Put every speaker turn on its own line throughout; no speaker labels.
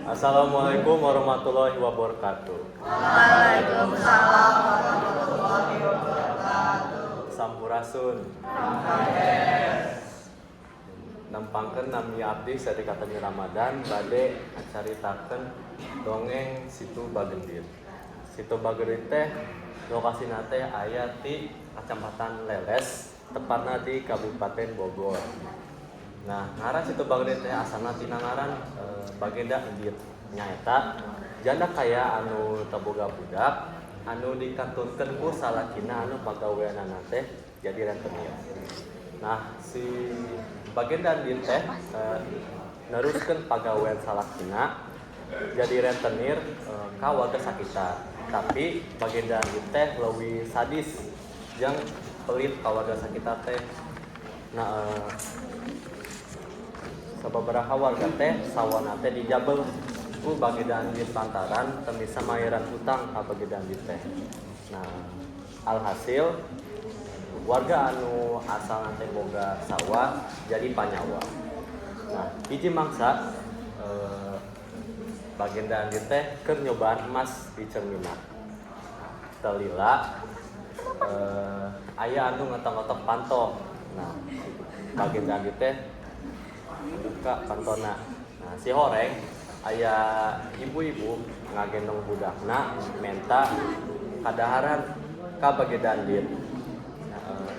Assalamualaikum warahmatullahi wabarakatuh.
Waalaikumsalam warahmatullahi wabarakatuh.
Sampurasun. Nempangkeun nami abdi sadekatan Ramadan bade acaritakeun dongeng Situ Bagendit. Situ Bagendit teh lokasina teh aya ti Kacamatan Leles, tepatna di Kabupaten Bogor. Nah, ngaran Situ Bagendit teh asalna tina ngaran Bagenda Endit. Nyaeta janda kaya anu teu boga budak anu dikantunkeun ku salakina anu pagaweanana teh jadi rentenir. Nah, si Bagenda Endit teh neruskeun pagawean salakina jadi rentenir ka warga sakitar. Tapi Bagenda Endit teh leuwih sadis jeung pelit ka warga sakitar teh. Nah, sababaraha warga teh sawana teh dijabel ku Bagenda Endit lantaran teu bisa mayeran hutang ka Bagenda Endit teh. Nah, alhasil warga anu asal teh boga sawah jadi panyawa. Nah, hiji mangsa Bagenda Endit teh keur nyobaan emas di cermina. Teu lila aya anu ngetong-ngetong panto. Nah, Bagenda Endit teh buka pantona. Nah, si horeng aya ibu-ibu ngagendong budakna menta kadaharan ka Bagenda Endit.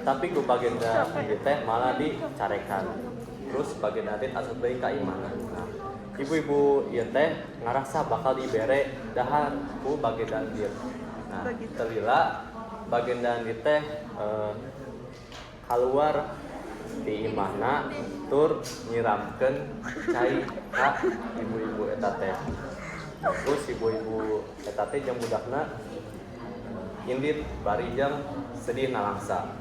Tapi ku Bagenda Endit teh malah dicarekan. Terus Bagenda Endit asup deui ka imahna. Nah, ibu-ibu ieu teh ngarasa bakal dibere dahar ku Bagenda Endit. Nah, teu lila Bagenda Endit teh kaluar di imahna tur nyiramkeun cai ka ibu-ibu eta teh. Terus ibu-ibu eta teh jeung budakna indit bari jeung sedih nalangsa.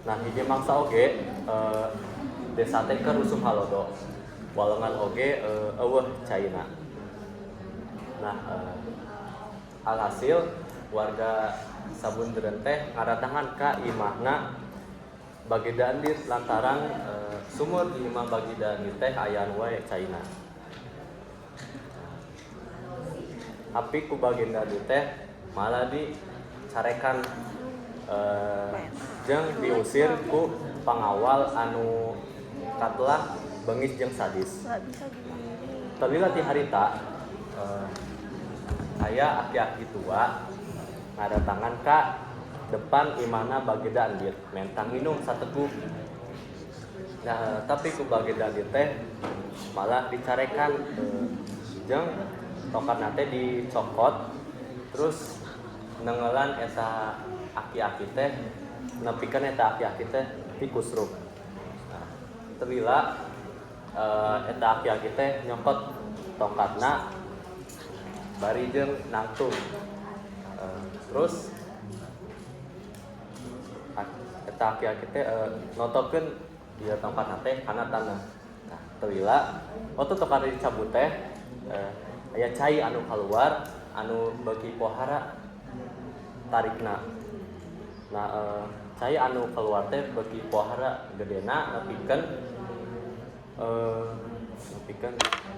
Nah, hiji mangsa oge desa teh keur usum halodo. Walongan oge eueuh caina. Nah, alhasil warga sabundeureun teh ngadatangan ka imahna Bagenda Endit lantaran sumur di imah Bagenda Endit teh aya anu wae caina. Tapi ku Bagenda Endit teh malah dicarekan jeung diusir ku pangawal anu katelah beungis jeung sadis. Teu lila ti harita aya aki-aki tua ngadatangan ka depan imahna Bagenda Endit mentang minum sateguk. Nah, tapi ku Bagenda Endit teh malah dicarekan jeung tokatna teh dicokot terus nengelan eta aki-aki teh nepikeun eta aki-aki teh dikusruk. Nah, teu lila eta aki-aki teh nyokot tongkatna bari jeung nangtung. Terus eta aki-aki teh notokeun ieu tongkatna teh kana tanah. Nah, teu lila waktu tongkat dicabut teh aya cai anu kaluar anu beuki pohara tarikna. Nah, cai anu keluar teh beuki pohara gedena nepikeun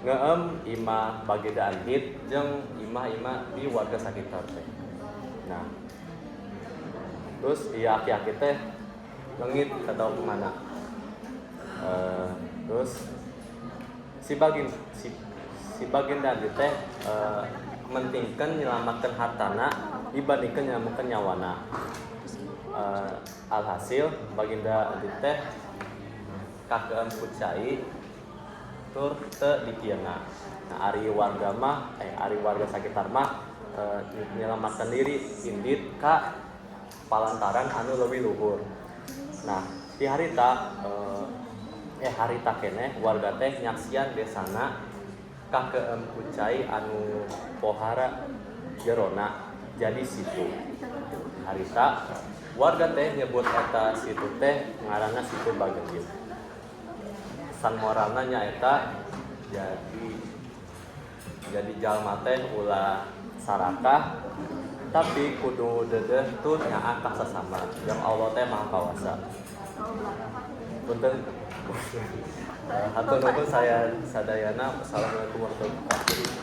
ngeueum imah Bagenda Endit jeung imah-imah di warga sakitar teh. Nah, terus ieu aki-aki teh leungit ka daun mana. Terus si Bagenda Endit teh mentingkeun nyelamatkeun hartana dibandingkeun nyelamatkeun nyawana. Alhasil Bagenda Endit teh kakeum ku cai tur teu dipieunna. Nah, ari warga sakitar mah nyelamatkeun diri indit ka palantaran anu leuwih luhur. Nah, di harita keneh warga teh nyaksian desana kakeum ku cai anu pohara jerona jadi situ. Harita warga teh nyebut eta situ teh ngaranna Situ Bagendit. San moralna nyaeta jadi jalma teh ulah sarakah tapi kudu deudeuh tun nyaah ka sasama jeung Allah teh Maha Kawasa. Punten Hatur nuhun saya Sadayana. Assalamualaikum warahmatullahi wabarakatuh.